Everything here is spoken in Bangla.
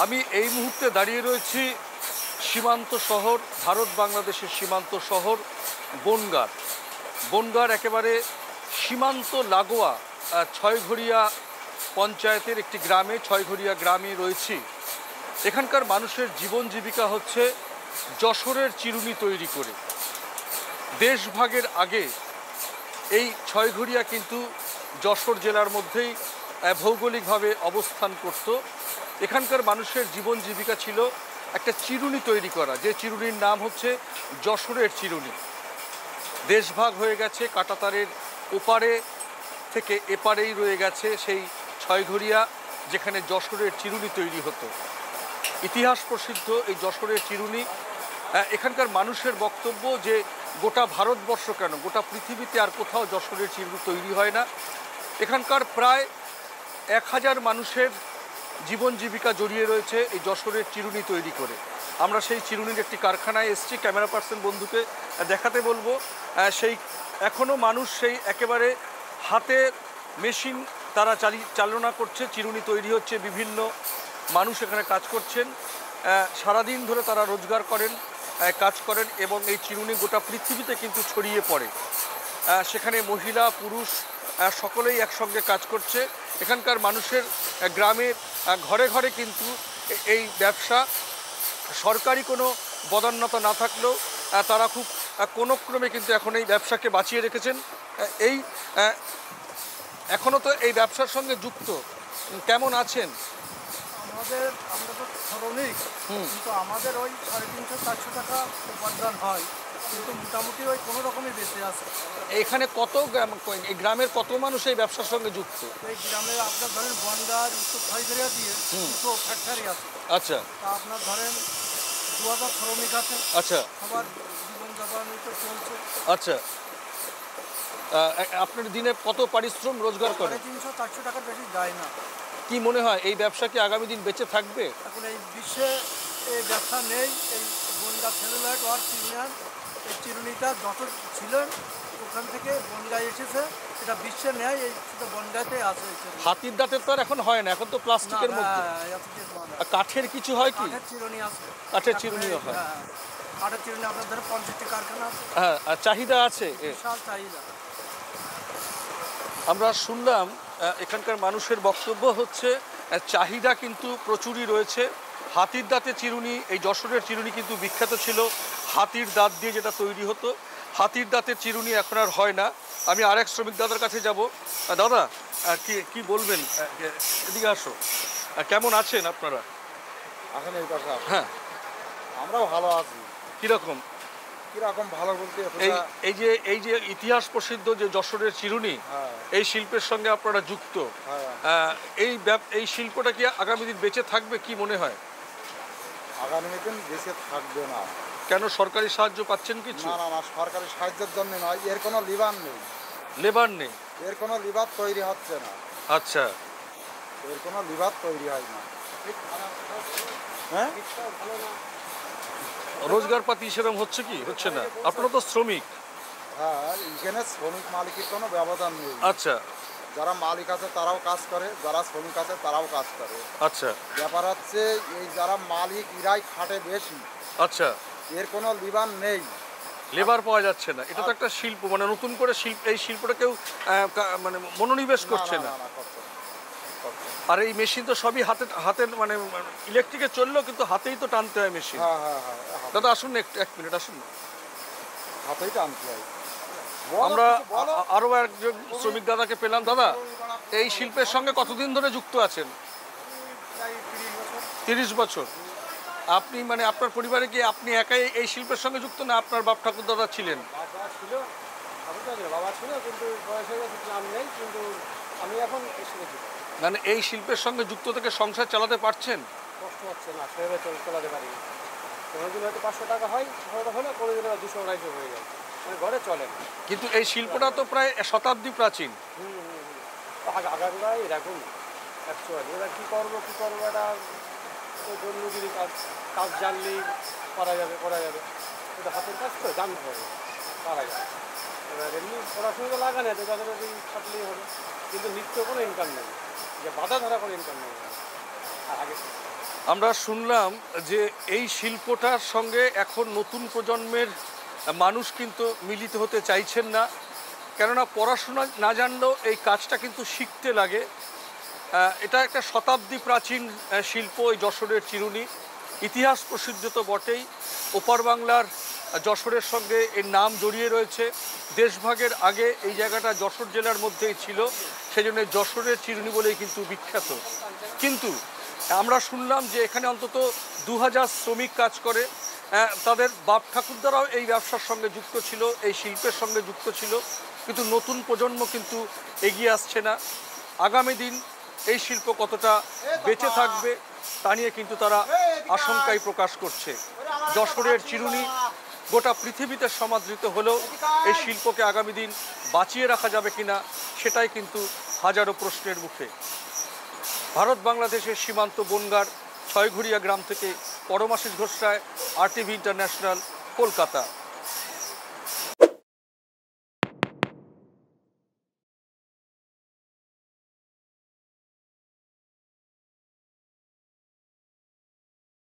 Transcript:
আমি এই মুহূর্তে দাঁড়িয়ে রয়েছি সীমান্ত শহর, ভারত বাংলাদেশের সীমান্ত শহর বনগাঁ। বনগাঁর একেবারে সীমান্ত লাগোয়া ছয়ঘরিয়া পঞ্চায়েতের একটি গ্রামে, ছয়ঘরিয়া গ্রামে রয়েছি। এখানকার মানুষের জীবন জীবিকা হচ্ছে যশোরের চিরুনি তৈরি করে। দেশভাগের আগে এই ছয়ঘরিয়া কিন্তু যশোর জেলার মধ্যেই ভৌগোলিকভাবে অবস্থান করত। এখানকার মানুষের জীবন জীবিকা ছিল একটা চিরুনি তৈরি করা, যে চিরুনির নাম হচ্ছে যশোরের চিরুনি। দেশভাগ হয়ে গেছে, কাঁটাতারের ওপারে থেকে এপারেই রয়ে গেছে সেই ছয়ঘরিয়া, যেখানে যশোরের চিরুনি তৈরি হতো। ইতিহাস প্রসিদ্ধ এই যশোরের চিরুনি। এখানকার মানুষের বক্তব্য যে গোটা ভারতবর্ষ কেন, গোটা পৃথিবীতে আর কোথাও যশোরের চিরুনি তৈরি হয় না। এখানকার প্রায় 1000 মানুষের জীবন জীবিকা জড়িয়ে রয়েছে এই যশোরের চিরুনি তৈরি করে। আমরা সেই চিরুনির একটি কারখানায় এসেছি, ক্যামেরা পার্সন বন্ধুকে দেখাতে বলবো। সেই এখনও মানুষ সেই একেবারে হাতে মেশিন তারা চালনা করছে, চিরুনি তৈরি হচ্ছে, বিভিন্ন মানুষ এখানে কাজ করছেন। সারাদিন ধরে তারা রোজগার করেন, কাজ করেন এবং এই চিরুনি গোটা পৃথিবীতে কিন্তু ছড়িয়ে পড়ে। সেখানে মহিলা পুরুষ সকলেই একসঙ্গে কাজ করছে। এখানকার মানুষের গ্রামের ঘরে ঘরে কিন্তু এই ব্যবসা, সরকারি কোনো বদান্যতা না থাকলেও তারা খুব কোনো ক্রমে কিন্তু এখন এই ব্যবসাকে বাঁচিয়ে রেখেছেন। এই এখনও তো এই ব্যবসার সঙ্গে যুক্ত। কেমন আছেন? আমরা তো শ্রমিক, কিন্তু আমাদের ওই 350-400 টাকা উপার্জন হয়, কিন্তু মোটামুটি ওই কোনো রকমই বেঁচে আছে। এখানে কত এই গ্রামের কত মানুষ এই ব্যবসার সঙ্গে যুক্ত? এই গ্রামে আপনার ধরেন বনগাঁ উত্তর ছয়ঘরিয়া দিয়ে 200 ফ্যাক্টরি আছে। আচ্ছা, তা আপনার ধরেন 2000 শ্রমিক আছে। আচ্ছা, সবার জীবনযাপন তো চলছে। আচ্ছা। আপনার দিনে কত পারিশ্রম রোজগার করে? 350-400 টাকার বেশি যায় না। কি মনে হয় এই ব্যবসা কি আগামী দিন বেঁচে থাকবে? এখন এই বিশ্বে এই ব্যবসা নেই। এই বনগাঁ সেলুলাইট ওয়ার্কস ইউনিয়ন, এই চিরুনিটা যত ছিলেন ওখান থেকে বনগাঁয় এসেছে, এটা বিশ্বে নেয়, এই শুধু বনগাঁতে আছে। হাতির দাঁতের তো আর এখন হয় না, এখন তো প্লাস্টিকের মধ্যে। কাঠের কিছু হয় কি? কাঠের চিরুনি আছে, কাঠের চিরুনিও হয়। কাঠের চিরুনি আপনার ধরে 50টি কারখানা আছে। হ্যাঁ, আর চাহিদা আছে, বিশাল চাহিদা। আমরা শুনলাম এখানকার মানুষের বক্তব্য হচ্ছে চাহিদা কিন্তু প্রচুরই রয়েছে। হাতির দাঁতের চিরুনি, এই যশোরের চিরুনি কিন্তু বিখ্যাত ছিল হাতির দাঁত দিয়ে যেটা তৈরি হতো। হাতির দাঁতের চিরুনি এখন আর হয় না। আমি আরেক শ্রমিক দাদার কাছে যাব। দাদা, কি বলবেন? এদিকে আসো। কেমন আছেন আপনারা? এখন এই কথা, হ্যাঁ, আমরাও ভালো আছি। কীরকম? কিরকম ভালো বলতে, এই যে ইতিহাস প্রসিদ্ধ যে যশোরের চিরুনি, এই শিল্পের সঙ্গে আপনারা যুক্ত। এই শিল্পটা কি আগামী দিন বেঁচে থাকবে, কি মনে হয়? আগামী দিন বেঁচে থাকবে না। কেন, সরকারি সাহায্য পাচ্ছেন কিছু? না না না, সরকারি সাহায্যের জন্য নয়, এর কোনো লিভার নেই। লেবার নেই? এর কোনো লিভার তৈরি হচ্ছে না। আচ্ছা, এর কোনো লিভার তৈরি হয় না। হ্যাঁ, রোজগার পাতি সেরকম হচ্ছে কি? হচ্ছে না। আপনারা তো শ্রমিক। হ্যাঁ, এখানে শ্রমিক মালিকের কোনো ব্যবধান নেই। আচ্ছা, যারা মালিক আছে তারাও কাজ করে, যারা শ্রমিক আছে তারাও কাজ করে। আচ্ছা, ব্যাপার হচ্ছে এই যারা মালিক এরাই খাটে বেশি। আচ্ছা, এর কোনো লিভার নেই, লেবার পাওয়া যাচ্ছে না। এটা তো একটা শিল্প, মানে নতুন করে এই শিল্পটা কেউ মানে মনোনিবেশ করছে না। আর এই মেশিন তো সবই হাতের মানে ইলেকট্রিকে চললেও কিন্তু হাতেই তো টানতে হয় মেশিন। দাদা আসুন না, এক মিনিট আসুন না, হাতেই টানতে হয়। আমরা আরো একজন শ্রমিক দাদাকে পেলাম। দাদা, এই শিল্পের সঙ্গে কতদিন ধরে যুক্ত আছেন? 30 বছর। আপনি মানে আপনার পরিবারে কি আপনি একাই এই শিল্পের সঙ্গে যুক্ত, না আপনার বাপ ঠাকুর দাদা ছিলেন? বাবা ছিল, কিন্তু বয়স হয়ে গেছে, নাম নেই, কিন্তু আমি এখন মানে এই শিল্পের সঙ্গে যুক্ত থেকে সংসার চালাতে পারছেন? কষ্ট হচ্ছে না, সেভাবে চালাতে পারি। কোনোদিন হয়তো 500 টাকা হয়, হলে কোনোদিন 200-250 হয়ে যায়, মানে ঘরে চলে। কিন্তু এই শিল্পটা তো প্রায় শতাব্দী প্রাচীন। আগামীরা এরকম অ্যাকচুয়ালি এরা কী করবো, এটা জন্মগিরি কাজ জানলেই করা যাবে। এটা হাতের কাজ তো জানতে হবে, পারা যায়। এবার এমনি পড়াশোনা লাগানো তো যতটা খাটলেই হবে, কিন্তু নিত্য কোনো ইনকাম নেই, যে বাধা ধরা কোনো ইনকাম নেই। আর আগে আমরা শুনলাম যে এই শিল্পটার সঙ্গে এখন নতুন প্রজন্মের মানুষ কিন্তু মিলিত হতে চাইছেন না, কেননা পড়াশোনা না জানলেও এই কাজটা কিন্তু শিখতে লাগে। এটা একটা শতাব্দী প্রাচীন শিল্প, এই যশোরের চিরুনি। ইতিহাস প্রসিদ্ধ তো বটেই, ওপার বাংলার যশোরের সঙ্গে এর নাম জড়িয়ে রয়েছে। দেশভাগের আগে এই জায়গাটা যশোর জেলার মধ্যেই ছিল, সেই জন্য যশোরের চিরুনি বলেই কিন্তু বিখ্যাত। কিন্তু আমরা শুনলাম যে এখানে অন্তত 2000 শ্রমিক কাজ করে। তাদের বাপ ঠাকুরদারাও এই ব্যবসার সঙ্গে যুক্ত ছিল, এই শিল্পের সঙ্গে যুক্ত ছিল, কিন্তু নতুন প্রজন্ম কিন্তু এগিয়ে আসছে না। আগামী দিন এই শিল্প কতটা বেঁচে থাকবে তা নিয়ে কিন্তু তারা আশঙ্কাই প্রকাশ করছে। যশোরের চিরুনি গোটা পৃথিবীতে সমাদৃত হলেও এই শিল্পকে আগামী দিন বাঁচিয়ে রাখা যাবে কিনা সেটাই কিন্তু হাজারো প্রশ্নের মুখে। ভারত বাংলাদেশের সীমান্ত বনগাঁর ছয়ঘরিয়া গ্রাম থেকে পরমাশিস ঘোষ রায়, RTV ইন্টারন্যাশনাল, কলকাতা।